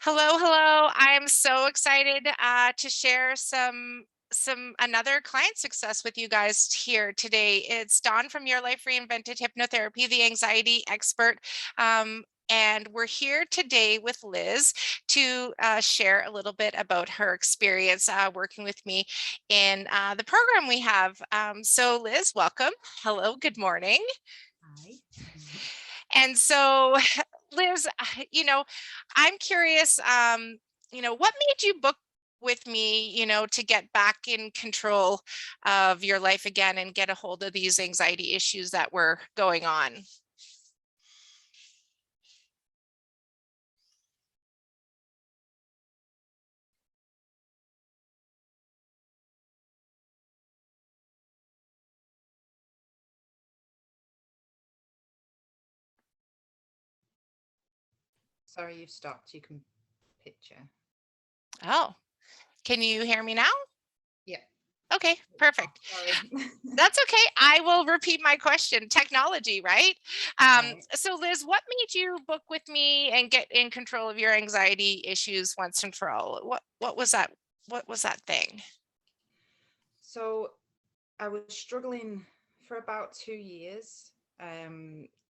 Hello, hello. I'm so excited to share some another client success with you guys here today. It's Dawn from Your Life Reinvented Hypnotherapy, the anxiety expert. And we're here today with Liz to share a little bit about her experience working with me in the program we have. So Liz, welcome. Hello, good morning. Hi. And so, Liz, I'm curious, what made you book with me, to get back in control of your life again and get a hold of these anxiety issues that were going on? Sorry, you've stopped. You can picture. Oh, can you hear me now? Yeah. Okay, Oh, perfect. sorry. That's okay. I will repeat my question. Technology, right? Right. So Liz, what made you book with me and get in control of your anxiety issues once and for all? What was that? What was that thing? So I was struggling for about 2 years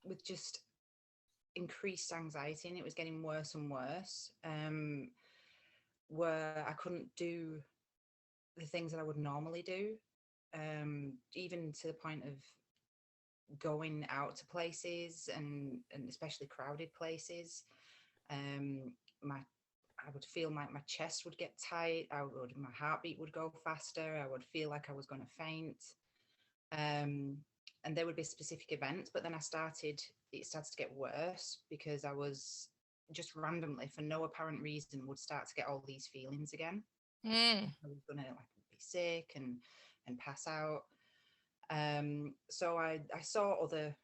with just increased anxiety, and it was getting worse and worse. Where I couldn't do the things that I would normally do, even to the point of going out to places and especially crowded places. My I would feel my chest would get tight. My heartbeat would go faster. I would feel like I was going to faint. Um, and there would be specific events, but then it started to get worse because I was just randomly, for no apparent reason, would start to get all these feelings again. Mm. I was going to like be sick and pass out. So I saw other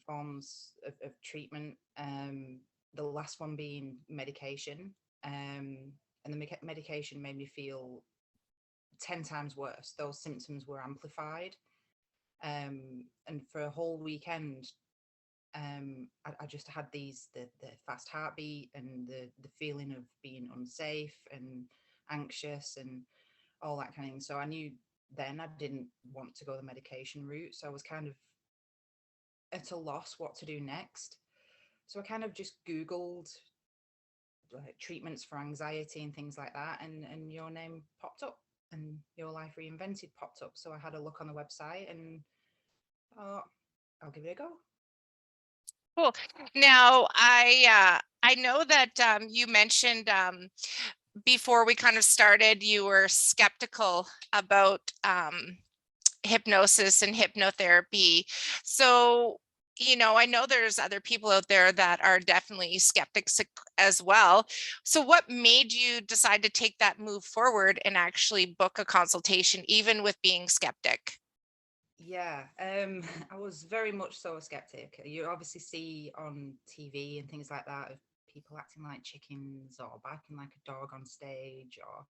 forms of treatment. The last one being medication. And the medication made me feel 10 times worse. Those symptoms were amplified. And for a whole weekend, I just had the fast heartbeat and the feeling of being unsafe and anxious and all that kind of thing. So I knew then I didn't want to go the medication route. So I was kind of at a loss what to do next. So I kind of just Googled like treatments for anxiety and things like that, and your name popped up, and Your Life Reinvented popped up. So I had a look on the website and thought, I'll give it a go. Cool. Now, I know that you mentioned before we kind of started, you were skeptical about hypnosis and hypnotherapy. So, I know there's other people out there that are definitely skeptics as well. So, what made you decide to take that move forward and actually book a consultation, even with being skeptic? Yeah, I was very much so a skeptic. You obviously see on TV and things like that of people acting like chickens or barking like a dog on stage or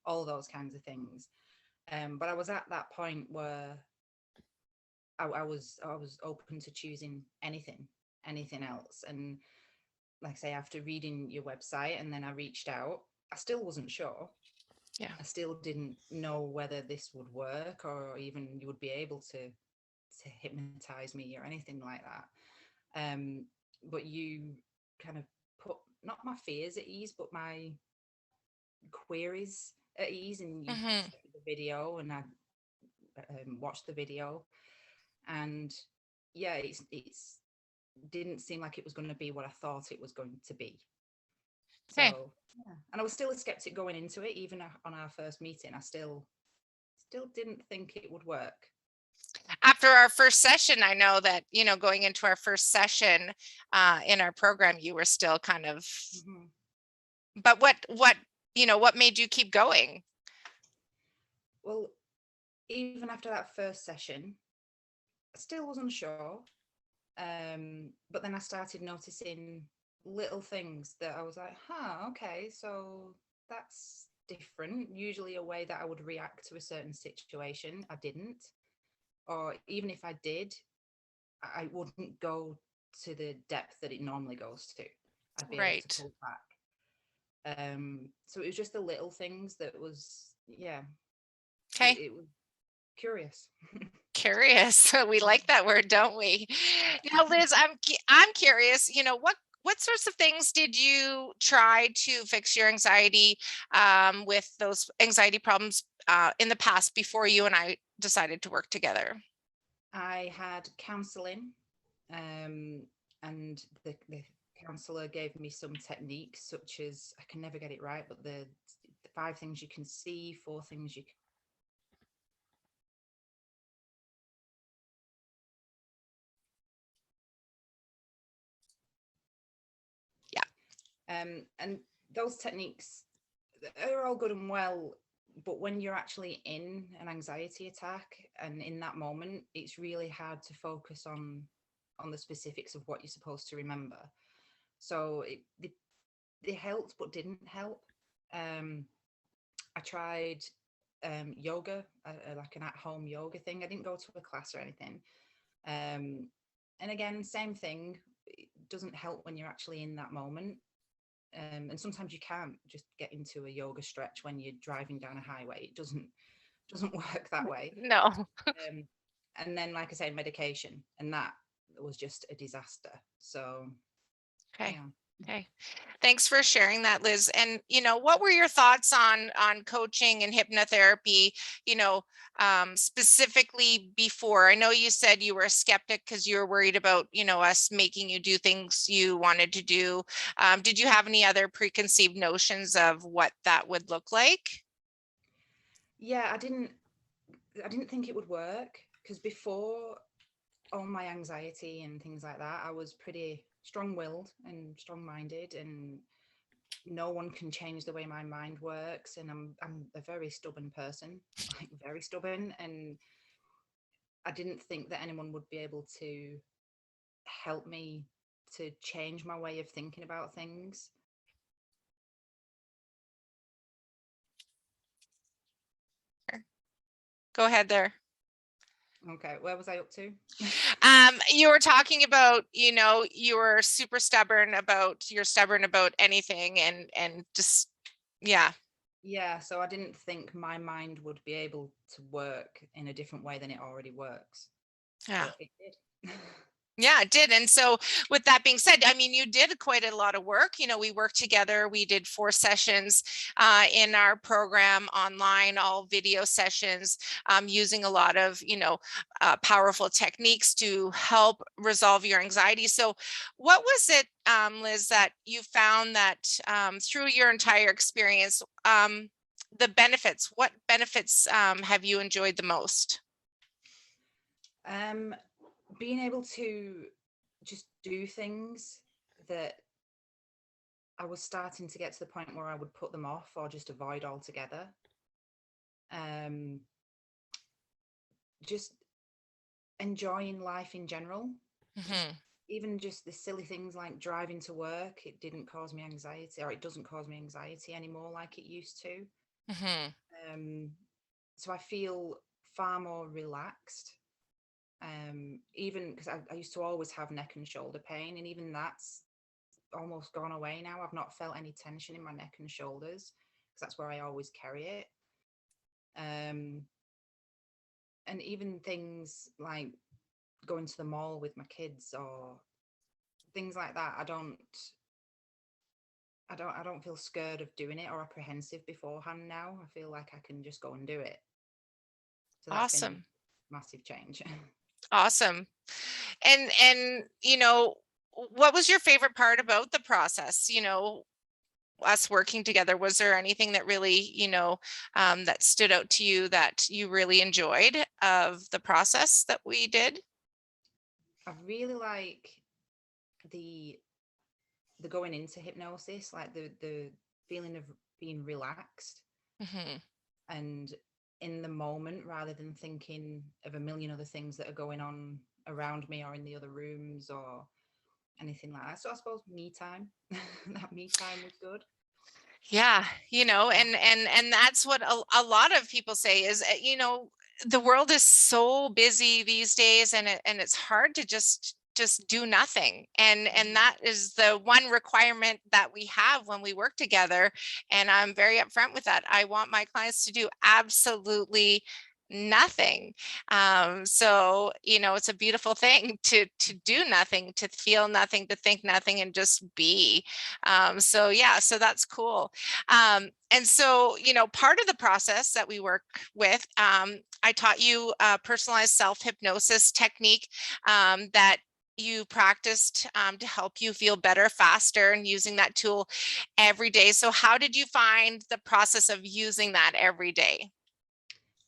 all those kinds of things. But I was at that point where I was open to choosing anything else. And like I say, after reading your website and then I reached out, I still wasn't sure. Yeah. I still didn't know whether this would work or even you would be able to hypnotize me or anything like that. But you kind of put not my fears at ease, but my queries at ease, and you Hmm. sent me the video, and I watched the video, and yeah, it's didn't seem like it was going to be what I thought it was going to be. Okay. So yeah, and I was still a skeptic going into it. Even on our first meeting, I still didn't think it would work. After our first session, I know that, going into our first session in our program, you were still kind of, Mhm. but what made you keep going? Well, even after that first session, I still wasn't sure. But then I started noticing little things that I was like, huh, okay, so that's different. Usually a way that I would react to a certain situation, I didn't. Or even if I did, I wouldn't go to the depth that it normally goes to. I'd be able to Right. pull back. So it was just the little things that was, yeah, Okay. it was curious. Curious. We like that word, don't we? Now, Liz, I'm curious, what sorts of things did you try to fix your anxiety with those anxiety problems in the past before you and I decided to work together? I had counseling, and the counselor gave me some techniques, such as, I can never get it right, but the 5 things you can see, 4 things you Yeah. and those techniques are all good and well, but when you're actually in an anxiety attack and in that moment, it's really hard to focus on the specifics of what you're supposed to remember. So they helped but didn't help. I tried yoga, like an at-home yoga thing. I didn't go to a class or anything. And again, same thing. It doesn't help when you're actually in that moment. And sometimes you can't just get into a yoga stretch when you're driving down a highway. It doesn't work that way. No. Um, and then, like I said, medication, and that was just a disaster. So Okay. yeah. Okay. Thanks for sharing that, Liz. And what were your thoughts on coaching and hypnotherapy, specifically before? I know you said you were a skeptic because you were worried about, us making you do things you wanted to do. Did you have any other preconceived notions of what that would look like? Yeah, I didn't think it would work, because before all my anxiety and things like that, I was pretty strong-willed and strong-minded, and no one can change the way my mind works, and I'm a very stubborn person, like very stubborn, and I didn't think that anyone would be able to help me to change my way of thinking about things. Go ahead there. Okay, where was I up to? You were talking about, you're stubborn about anything and just, yeah. Yeah, so I didn't think my mind would be able to work in a different way than it already works, Yeah. but it did. Yeah, it did. And so with that being said, I mean, you did quite a lot of work. We worked together. We did 4 sessions in our program online, all video sessions, using a lot of, powerful techniques to help resolve your anxiety. So what was it, Liz, that you found that through your entire experience, the benefits, what benefits have you enjoyed the most? um Being able to just do things that I was starting to get to the point where I would put them off or just avoid altogether. Um, just enjoying life in general. Just Hmm. even just the silly things like driving to work, it didn't cause me anxiety, or it doesn't cause me anxiety anymore like it used to. Hmm. Um, so I feel far more relaxed. Even because I used to always have neck and shoulder pain, and even that's almost gone away now. I've not felt any tension in my neck and shoulders, because that's where I always carry it. Um, and even things like going to the mall with my kids or things like that, I don't feel scared of doing it or apprehensive beforehand now. I feel like I can just go and do it. So that's been Awesome. a massive change. Awesome. And what was your favorite part about the process? Us working together. Was there anything that really, that stood out to you that you really enjoyed of the process that we did? I really like the the going into hypnosis, like the feeling of being relaxed Hmm. and in the moment, rather than thinking of a million other things that are going on around me or in the other rooms or anything like that. So I suppose me time, that me time was good. Yeah, and that's what a lot of people say is, the world is so busy these days, and it's hard to just just do nothing. And Mhm. that is the one requirement that we have when we work together. And I'm very upfront with that. I want my clients to do absolutely nothing. So, it's a beautiful thing to do nothing, to feel nothing, to think nothing, and just be. So yeah, so that's cool. And so, part of the process that we work with, I taught you a personalized self-hypnosis technique that you practiced to help you feel better faster, and using that tool every day. So how did you find the process of using that every day?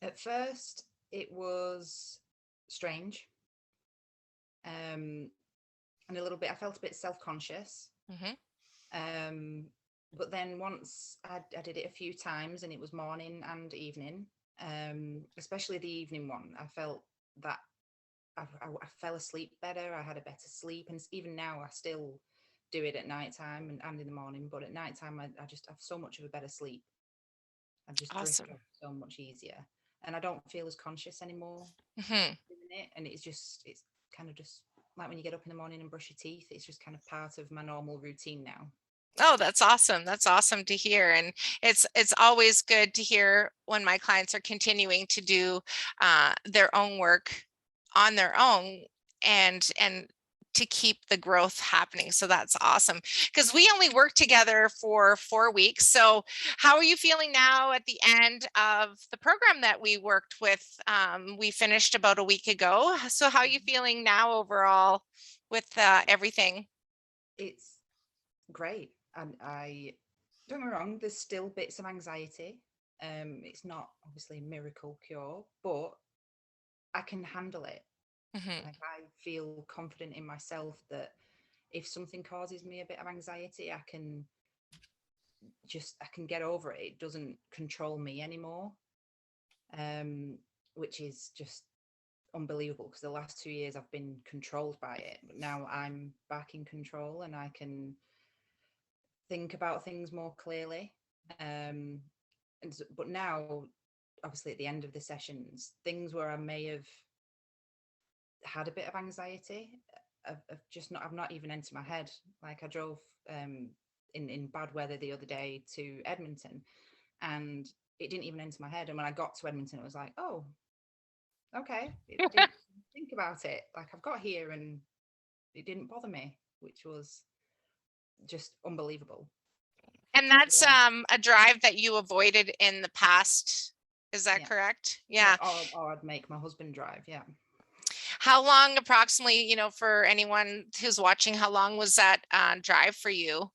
At first, it was strange, and a little bit. I felt a bit self-conscious. Hmm. Um, but then once I did it a few times, and it was morning and evening, especially the evening one, I felt that I fell asleep better. I had a better sleep, and even now I still do it at night time and in the morning. But at night time, I just have so much of a better sleep. I just drift Awesome. off so much easier, and I don't feel as conscious anymore Hmm. doing it. And it's kind of just like when you get up in the morning and brush your teeth. It's just kind of part of my normal routine now. Oh, that's awesome. That's awesome to hear. And it's always good to hear when my clients are continuing to do their own work on their own, and to keep the growth happening. So that's awesome. Because we only worked together for 4 weeks. So how are you feeling now at the end of the program that we worked with? We finished about a week ago. So how are you feeling now overall with everything? It's great. And I don't get me wrong, there's still bits of anxiety. It's not obviously a miracle cure, but I can handle it. Hmm. Like I feel confident in myself that if something causes me a bit of anxiety, I can get over it. It doesn't control me anymore. Um, which is just unbelievable because the last 2 years I've been controlled by it, but now I'm back in control and I can think about things more clearly. But now, obviously, at the end of the sessions, things where I may have had a bit of anxiety, I've not even entered my head. Like I drove in bad weather the other day to Edmonton, and it didn't even enter my head. And when I got to Edmonton, it was like, oh, okay, I didn't think about it. Like I've got here and it didn't bother me, which was just unbelievable. And that's Yeah, a drive that you avoided in the past. Is that yeah, correct? yeah. Yeah. Or I'd make my husband drive. Yeah, How long approximately, for anyone who's watching, how long was that drive for you?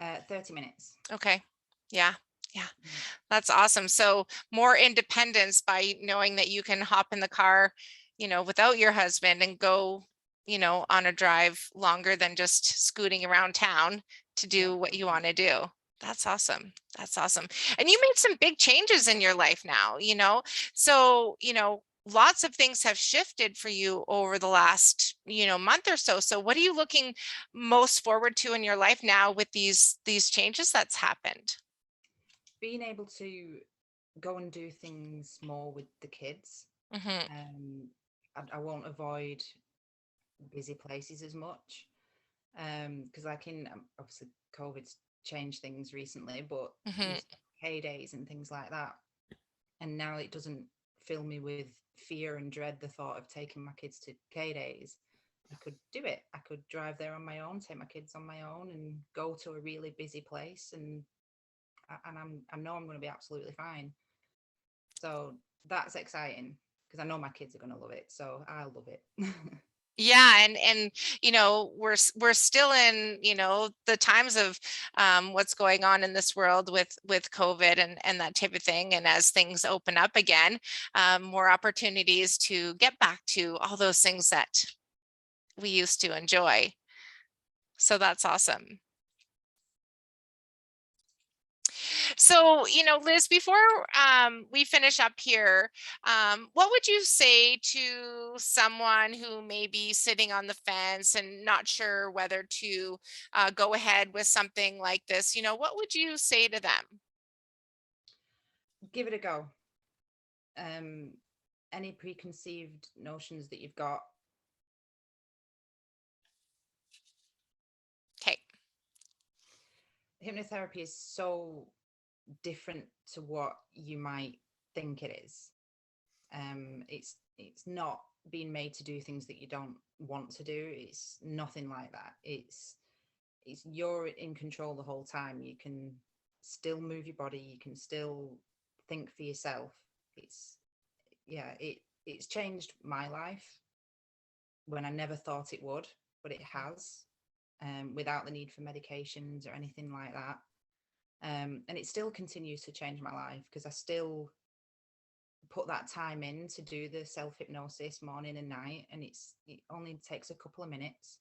30 minutes. Okay. Yeah. Yeah. Mm. That's awesome. So more independence by knowing that you can hop in the car, without your husband and go, on a drive longer than just scooting around town to Yeah, do what you want definitely. to do. That's awesome. That's awesome. And you made some big changes in your life now. So, lots of things have shifted for you over the last, month or so. So what are you looking most forward to in your life now with these changes that's happened? Being able to go and do things more with the kids. Hmm. Um, I won't avoid busy places as much. Because like in obviously COVID's changed things recently, but Hmm. used to have heydays and things like that. And now it doesn't fill me with fear and dread the thought of taking my kids to K days. I could do it. I could drive there on my own, take my kids on my own, and go to a really busy place, and I know I'm going to be absolutely fine. So that's exciting because I know my kids are going to love it. So I love it. Yeah, and we're still in the times of what's going on in this world with COVID and that type of thing. And as things open up again, more opportunities to get back to all those things that we used to enjoy. So that's awesome. So, Liz, before we finish up here, what would you say to someone who may be sitting on the fence and not sure whether to go ahead with something like this? What would you say to them? Give it a go. Um, any preconceived notions that you've got, hypnotherapy is so different to what you might think it is. It's not being made to do things that you don't want to do. It's nothing like that. It's you're in control the whole time. You can still move your body. You can still think for yourself. It's yeah, it's changed my life when I never thought it would, but it has, without the need for medications or anything like that. And it still continues to change my life because I still put that time in to do the self hypnosis morning and night, and it only takes a couple of minutes.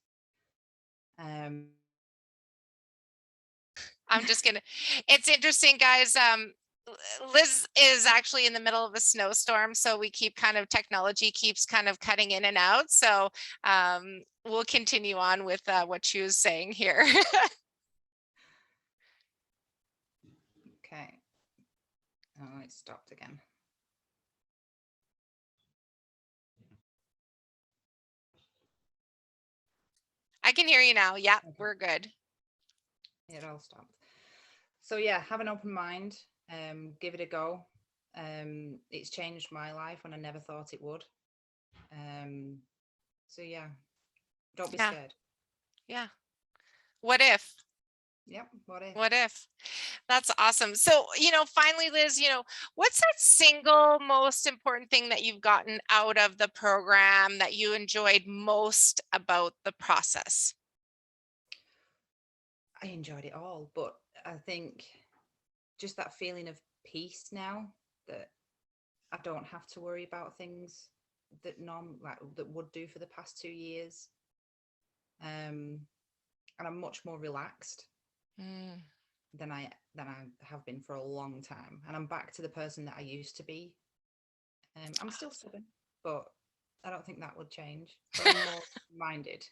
Um, I'm just gonna, it's interesting, guys. Liz is actually in the middle of a snowstorm, so we keep kind of technology keeps kind of cutting in and out. So we'll continue on with what she was saying here. okay. Oh, it stopped again. I can hear you now. Yeah, Okay. we're good. It all stopped. So yeah, have an open mind. Give it a go. It's changed my life when I never thought it would. So yeah, don't be Yeah, scared. yeah. What if? Yep. What if? What if? That's awesome. So, finally, Liz, what's that single most important thing that you've gotten out of the program that you enjoyed most about the process? I enjoyed it all, but I think just that feeling of peace now, that I don't have to worry about things that that would do for the past 2 years. And I'm much more relaxed Mm. than I have been for a long time. And I'm back to the person that I used to be. I'm still stubborn, but I don't think that would change. But I'm more minded.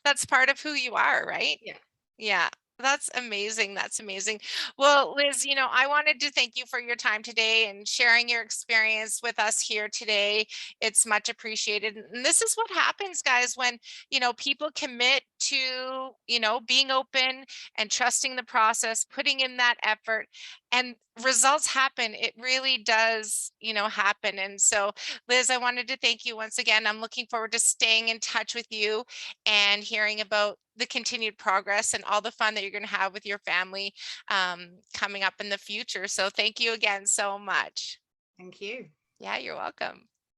That's part of who you are, right? Yeah. Yeah, that's amazing. That's amazing. Well, Liz, I wanted to thank you for your time today and sharing your experience with us here today. It's much appreciated. And this is what happens, guys, when, people commit to, being open and trusting the process, putting in that effort, and results happen. It really does, happen. And so, Liz, I wanted to thank you once again. I'm looking forward to staying in touch with you and hearing about the continued progress and all the fun that you're going to have with your family coming up in the future. So thank you again so much. Thank you. Yeah, you're welcome.